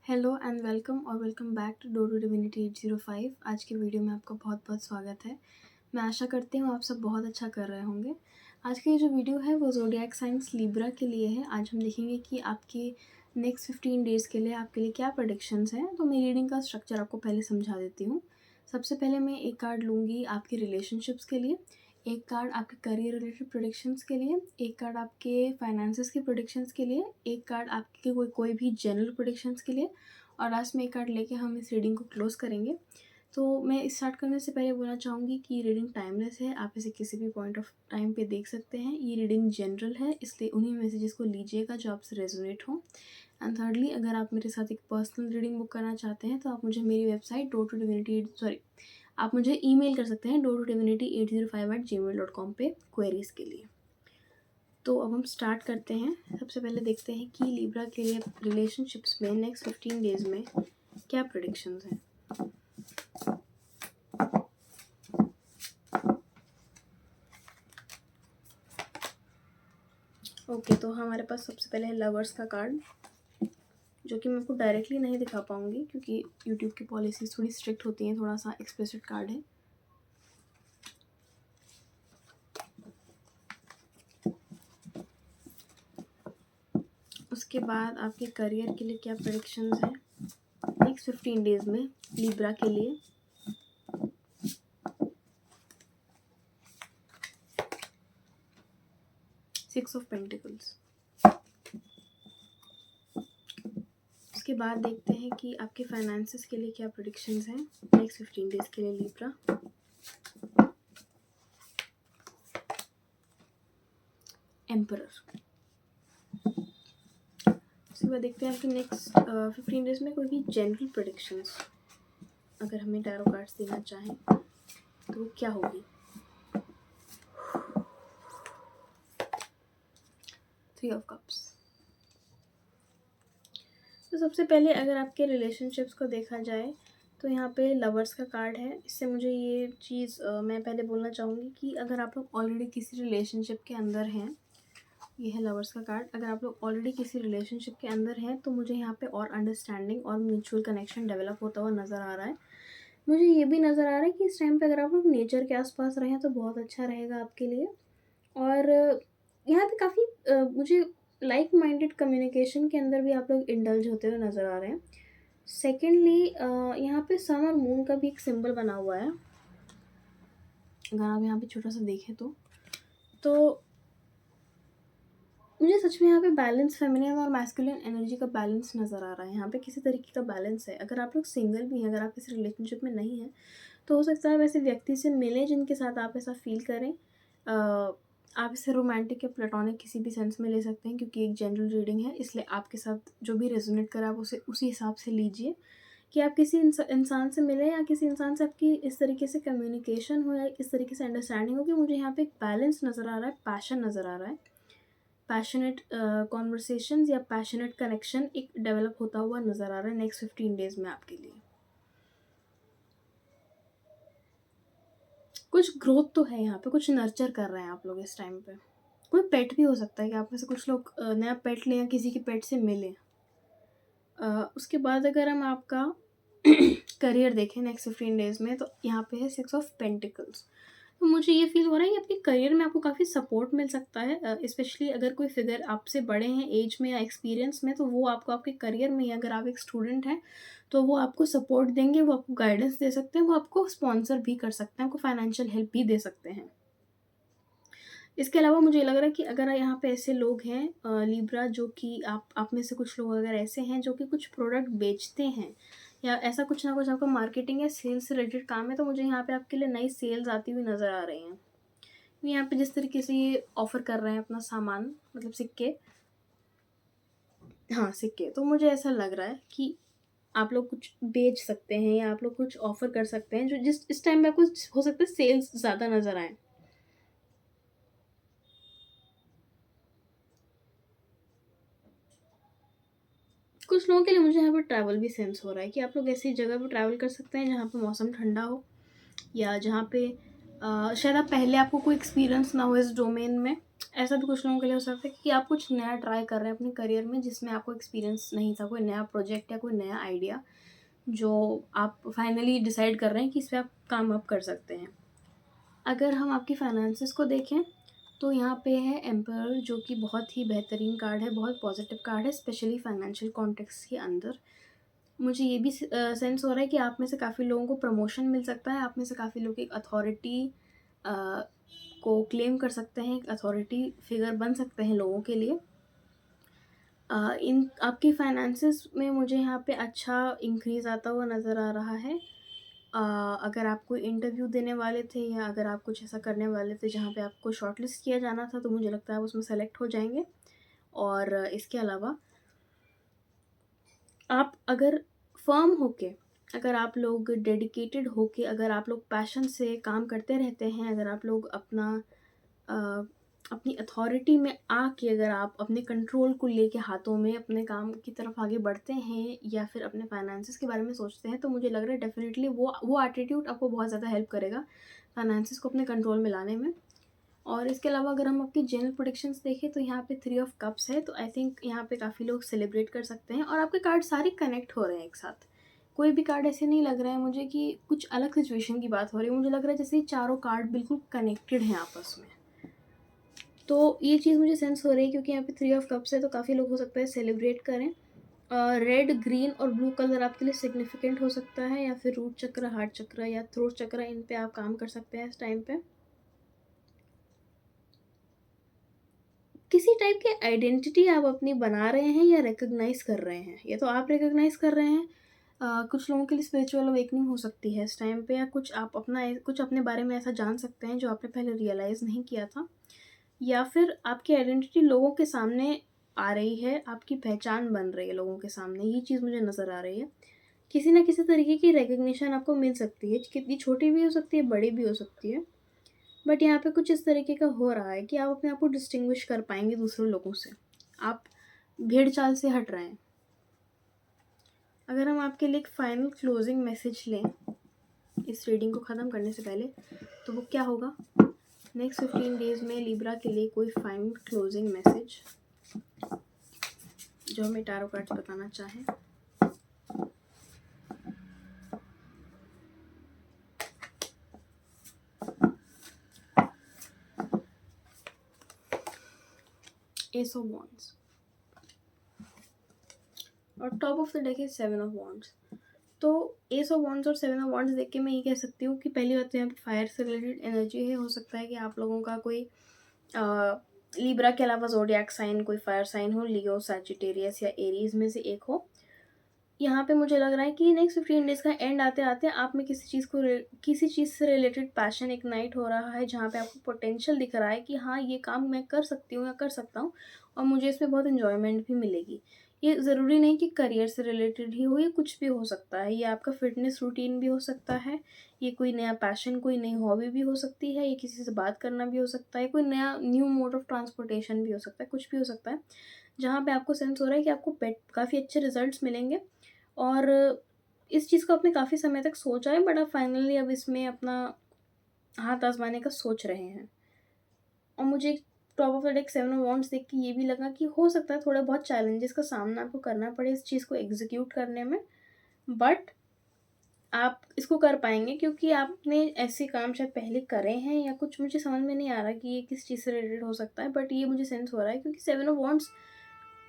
Hello and welcome और welcome back to Door to Divinity 805। आज के वीडियो में आपका बहुत बहुत स्वागत है। मैं आशा करती हूँ आप सब बहुत अच्छा कर रहे होंगे। आज की जो वीडियो है वो ज़ोडिएक साइंस लिब्रा के लिए है। आज हम देखेंगे कि आपके नेक्स्ट 15 डेज़ के लिए आपके लिए क्या प्रेडिक्शंस हैं। तो मैं रीडिंग का स्ट्रक्चर आपको पहले समझा देती हूँ। सबसे पहले मैं एक कार्ड लूँगी आपके रिलेशनशिप्स के लिए, एक कार्ड आपके करियर रिलेटेड प्रेडिक्शंस के लिए, एक कार्ड आपके फाइनेंसेस की प्रेडिक्शंस के लिए, एक कार्ड आपके कोई भी जनरल प्रेडिक्शंस के लिए और लास्ट में एक कार्ड लेके हम इस रीडिंग को क्लोज़ करेंगे। तो मैं स्टार्ट करने से पहले बोलना चाहूँगी कि रीडिंग टाइमलेस है, आप इसे किसी भी पॉइंट ऑफ टाइम पे देख सकते हैं। ये रीडिंग जनरल है, इसलिए उन्हीं मैसेजेस को लीजिएगा जो आपसे रेजोनेट हो। एंड थर्डली, अगर आप मेरे साथ एक पर्सनल रीडिंग बुक करना चाहते हैं तो आप मुझे मेरी वेबसाइट डोर टू डिविनिटी आप मुझे ईमेल कर सकते हैं door2divinity805@gmail.com पे क्वेरीज़ के लिए। तो अब हम स्टार्ट करते हैं। सबसे पहले देखते हैं कि लिब्रा के लिए रिलेशनशिप्स में नेक्स्ट 15 डेज़ में क्या प्रेडिक्शंस हैं। ओके, तो हमारे पास सबसे पहले है लवर्स का कार्ड, जो कि मैं आपको डायरेक्टली नहीं दिखा पाऊँगी क्योंकि यूट्यूब की पॉलिसीज़ थोड़ी स्ट्रिक्ट होती हैं, थोड़ा सा एक्सप्लिसिट कार्ड है। उसके बाद आपके करियर के लिए क्या प्रेडिक्शंस हैं नेक्स्ट 15 डेज़ में लिब्रा के लिए। Six of pentacles. उसके बाद देखते हैं कि आपके फाइनेंसेस के लिए क्या प्रेडिक्शंस हैं नेक्स्ट 15 डेज़ के लिए लिब्रा। एम्परर। उसके बाद देखते हैं कि नेक्स्ट 15 डेज़ में कोई भी जनरल प्रेडिक्शंस अगर हमें टैरो कार्ड्स देना चाहें तो वो क्या होगी। 3 ऑफ कप्स। तो सबसे पहले अगर आपके रिलेशनशिप्स को देखा जाए तो यहाँ पे लवर्स का कार्ड है। इससे मुझे ये चीज़ मैं पहले बोलना चाहूँगी कि अगर आप लोग ऑलरेडी किसी रिलेशनशिप के अंदर हैं, ये है लवर्स का कार्ड, अगर आप लोग ऑलरेडी किसी रिलेशनशिप के अंदर हैं तो मुझे यहाँ पे और अंडरस्टैंडिंग और म्यूचुअल कनेक्शन डेवलप होता हुआ नज़र आ रहा है। मुझे ये भी नज़र आ रहा है कि इस टाइम पे अगर आप लोग नेचर के आसपास रहें तो बहुत अच्छा रहेगा आपके लिए। और यहाँ पे काफ़ी मुझे लाइक माइंडेड कम्युनिकेशन के अंदर भी आप लोग इंडल्ज होते हुए नज़र आ रहे हैं। सेकेंडली, यहाँ पे सन और मून का भी एक सिंबल बना हुआ है, अगर आप यहाँ पे छोटा सा देखें तो मुझे सच में यहाँ पे बैलेंस, फेमिनिन और मैस्कुलिन एनर्जी का बैलेंस नज़र आ रहा है। यहाँ पे किसी तरीके का बैलेंस है। अगर आप लोग सिंगल भी हैं, अगर आप किसी रिलेशनशिप में नहीं हैं तो हो सकता है वैसे व्यक्ति से मिलें जिनके साथ आप ऐसा फील करें। आप इसे रोमांटिक या प्लेटोनिक किसी भी सेंस में ले सकते हैं क्योंकि एक जनरल रीडिंग है, इसलिए आपके साथ जो भी रेजोनेट करे आप उसे उसी हिसाब से लीजिए कि आप किसी इंसान से मिले या किसी इंसान से आपकी इस तरीके से कम्युनिकेशन हो या इस तरीके से अंडरस्टैंडिंग हो कि मुझे यहाँ पे एक बैलेंस नज़र आ रहा है, पैशन नज़र आ रहा है। पैशनेट कॉन्वर्सेशंस या पैशनेट कनेक्शन एक डेवलप होता हुआ नज़र आ रहा है नेक्स्ट 15 डेज़ में आपके लिए। कुछ ग्रोथ तो है यहाँ पे, कुछ नर्चर कर रहे हैं आप लोग इस टाइम पे। कोई पेट भी हो सकता है कि आप में से कुछ लोग नया पेट लें या किसी के पेट से मिलें। उसके बाद अगर हम आपका करियर देखें नेक्स्ट 15 डेज़ में तो यहाँ पे है 6 ऑफ पेंटिकल्स। तो मुझे ये फील हो रहा है कि आपके करियर में आपको काफ़ी सपोर्ट मिल सकता है, स्पेशली अगर कोई फिगर आपसे बड़े हैं एज में या एक्सपीरियंस में, तो वो आपको आपके करियर में, अगर आप एक स्टूडेंट हैं तो वो आपको सपोर्ट देंगे, वो आपको गाइडेंस दे सकते हैं, वो आपको स्पॉन्सर भी कर सकते हैं, आपको फाइनेंशियल हेल्प भी दे सकते हैं। इसके अलावा मुझे लग रहा है कि अगर यहाँ पे ऐसे लोग हैं लिब्रा, जो कि आप में से कुछ लोग अगर ऐसे हैं जो कि कुछ प्रोडक्ट बेचते हैं या ऐसा कुछ ना कुछ आपका मार्केटिंग या सेल्स से रिलेटेड काम है, तो मुझे यहाँ पे आपके लिए नई सेल्स आती हुई नज़र आ रही हैं। यहाँ पे जिस तरीके से ये ऑफ़र कर रहे हैं अपना सामान, मतलब सिक्के, हाँ सिक्के, तो मुझे ऐसा लग रहा है कि आप लोग कुछ बेच सकते हैं या आप लोग कुछ ऑफ़र कर सकते हैं जो जिस इस टाइम पे आपको हो सकता है सेल्स ज़्यादा नज़र आए। कुछ लोगों के लिए मुझे यहाँ पे ट्रैवल भी सेंस हो रहा है कि आप लोग ऐसी जगह पे ट्रैवल कर सकते हैं जहाँ पे मौसम ठंडा हो या जहाँ पे शायद आप पहले आपको कोई एक्सपीरियंस ना हो इस डोमेन में, ऐसा भी कुछ लोगों के लिए हो सकता है कि आप कुछ नया ट्राई कर रहे हैं अपने करियर में जिसमें आपको एक्सपीरियंस नहीं था, कोई नया प्रोजेक्ट या कोई नया आइडिया जो आप फाइनली डिसाइड कर रहे हैं कि इस पे आप काम आप कर सकते हैं। अगर हम आपकी फाइनेंसेस को देखें तो यहाँ पे है एम्परर, जो कि बहुत ही बेहतरीन कार्ड है, बहुत पॉजिटिव कार्ड है, स्पेशली फाइनेंशियल कॉन्टेक्स्ट के अंदर। मुझे ये भी सेंस हो रहा है कि आप में से काफ़ी लोगों को प्रमोशन मिल सकता है, आप में से काफ़ी लोग एक अथॉरिटी को क्लेम कर सकते हैं, एक अथॉरिटी फिगर बन सकते हैं लोगों के लिए। इन आपकी फाइनेंसेस में मुझे यहाँ पे अच्छा इंक्रीज़ आता हुआ नज़र आ रहा है। अगर आप कोई इंटरव्यू देने वाले थे या अगर आप कुछ ऐसा करने वाले थे जहाँ पे आपको शॉर्टलिस्ट किया जाना था, तो मुझे लगता है आप उसमें सेलेक्ट हो जाएंगे। और इसके अलावा आप अगर फर्म होके, अगर आप लोग डेडिकेटेड होके, अगर आप लोग पैशन से काम करते रहते हैं, अगर आप लोग अपनी अथॉरिटी में आके अगर आप अपने कंट्रोल को लेके हाथों में अपने काम की तरफ आगे बढ़ते हैं या फिर अपने फाइनेंसेस के बारे में सोचते हैं, तो मुझे लग रहा है डेफिनेटली वो एटीट्यूड आपको बहुत ज़्यादा हेल्प करेगा फाइनेंसेस को अपने कंट्रोल में लाने में। और इसके अलावा अगर हम आपकी जनरल प्रेडिक्शंस देखें तो यहाँ पे 3 ऑफ कप्स है, तो आई थिंक यहाँ पे काफ़ी लोग सेलिब्रेट कर सकते हैं और आपके कार्ड सारे कनेक्ट हो रहे हैं एक साथ। कोई भी कार्ड ऐसे नहीं लग रहा है मुझे कि कुछ अलग सिचुएशन की बात हो रही है, मुझे लग रहा है जैसे ये चारों कार्ड बिल्कुल कनेक्टेड हैं आपस में। तो ये चीज़ मुझे सेंस हो रही है क्योंकि यहाँ पे 3 ऑफ कप्स है, तो काफ़ी लोग हो सकता है सेलिब्रेट करें। रेड, ग्रीन और ब्लू कलर आपके लिए सिग्निफिकेंट हो सकता है, या फिर रूट चक्र, हार्ट चक्र या थ्रोट चक्र, इन पे आप काम कर सकते हैं इस टाइम पे। किसी टाइप की आइडेंटिटी आप अपनी बना रहे हैं या रिकॉग्नाइज कर रहे हैं, या तो आप रिकॉग्नाइज कर रहे हैं। कुछ लोगों के लिए स्पिरिचुअल अवेकनिंग हो सकती है इस टाइम पे, या कुछ आप कुछ अपने बारे में ऐसा जान सकते हैं जो आपने पहले रियलाइज़ नहीं किया था, या फिर आपकी आइडेंटिटी लोगों के सामने आ रही है, आपकी पहचान बन रही है लोगों के सामने, ये चीज़ मुझे नज़र आ रही है। किसी ना किसी तरीके की रिकग्निशन आपको मिल सकती है, कितनी छोटी भी हो सकती है, बड़ी भी हो सकती है। बट यहाँ पे कुछ इस तरीके का हो रहा है कि आप अपने आप को डिस्टिंग्विश कर पाएंगे दूसरे लोगों से, आप भेड़ चाल से हट रहे हैं। अगर हम आपके लिए एक फाइनल क्लोजिंग मैसेज लें इस रीडिंग को ख़त्म करने से पहले, तो वो क्या होगा? नेक्स्ट 15 डेज में लिब्रा के लिए कोई फाइनल क्लोजिंग मैसेज जो हमें टैरो कार्ड्स बताना चाहें। एस ऑफ वॉन्ड्स और टॉप ऑफ द डेक है 7 ऑफ वॉन्ड्स। तो एस ऑफ वॉन्ड्स और 7 ऑफ वॉन्ड्स देख के मैं ये कह सकती हूँ कि पहली बात तो यहाँ पे फायर से रिलेटेड एनर्जी है। हो सकता है कि आप लोगों का कोई लिब्रा के अलावा ज़ोडिएक साइन कोई फायर साइन हो, लियो, सैजिटेरियस या एरीज में से एक हो। यहाँ पे मुझे लग रहा है कि नेक्स्ट 15 डेज़ का एंड आते आते आप में किसी चीज़ से रिलेटेड पैशन इग्नाइट हो रहा है, जहाँ पे आपको पोटेंशियल दिख रहा है कि हाँ ये काम मैं कर सकती हूँ या कर सकता हूँ और मुझे इसमें बहुत इन्जॉयमेंट भी मिलेगी। ये ज़रूरी नहीं कि करियर से रिलेटेड ही हो, ये कुछ भी हो सकता है। ये आपका फिटनेस रूटीन भी हो सकता है, ये कोई नया पैशन, कोई नई हॉबी भी हो सकती है, ये किसी से बात करना भी हो सकता है, कोई नया न्यू मोड ऑफ ट्रांसपोर्टेशन भी हो सकता है, कुछ भी हो सकता है जहाँ पे आपको सेंस हो रहा है कि आपको काफ़ी अच्छे रिजल्ट्स मिलेंगे। और इस चीज़ को आपने काफ़ी समय तक सोचा है, बट आप फाइनली अब इसमें अपना हाथ आजमाने का सोच रहे हैं। और मुझे top of the deck 7 of wands देख के ये भी लगा कि हो सकता है थोड़े बहुत चैलेंजेस का सामना आपको करना पड़े इस चीज़ को एग्जीक्यूट करने में, बट आप इसको कर पाएंगे क्योंकि आपने ऐसे काम शायद पहले करे हैं या कुछ। मुझे समझ में नहीं आ रहा कि ये किस चीज़ से रिलेटेड हो सकता है, बट ये मुझे सेंस हो रहा है क्योंकि 7 ऑफ वॉन्ड्स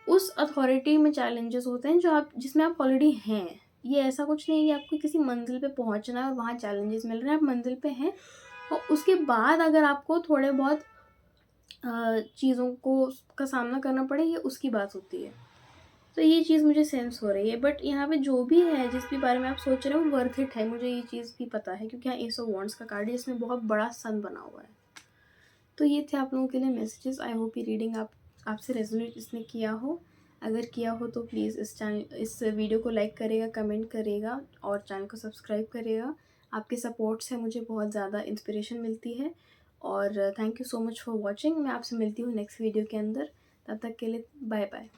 उस अथॉरिटी में चैलेंजेस होते हैं जो आप जिसमें आप ऑलरेडी हैं। ये ऐसा कुछ नहीं है कि आपको किसी मंजिल पे पहुंचना है और वहाँ चैलेंजेस मिल रहे हैं, आप मंजिल पे हैं और उसके बाद अगर आपको थोड़े बहुत चीज़ों को का सामना करना पड़े, ये उसकी बात होती है। तो ये चीज़ मुझे सेंस हो रही है, बट यहाँ पे जो भी है जिस भी बारे में आप सोच रहे हो वो वर्थ इट है, मुझे ये चीज़ भी पता है क्योंकि यहाँ एस ऑफ वॉन्ड्स का कार्ड है जिसमें बहुत बड़ा सन बना हुआ है। तो ये थे आप लोगों के लिए मैसेजेस। आई होप ये रीडिंग आपसे रेजोनेट इसने किया हो। अगर किया हो तो प्लीज़ इस वीडियो को लाइक करेगा, कमेंट करेगा और चैनल को सब्सक्राइब करेगा। आपके सपोर्ट से मुझे बहुत ज़्यादा इंस्पिरेशन मिलती है और thank you so much for watching. मैं आपसे मिलती हूँ नेक्स्ट वीडियो के अंदर, तब तक के लिए बाय बाय।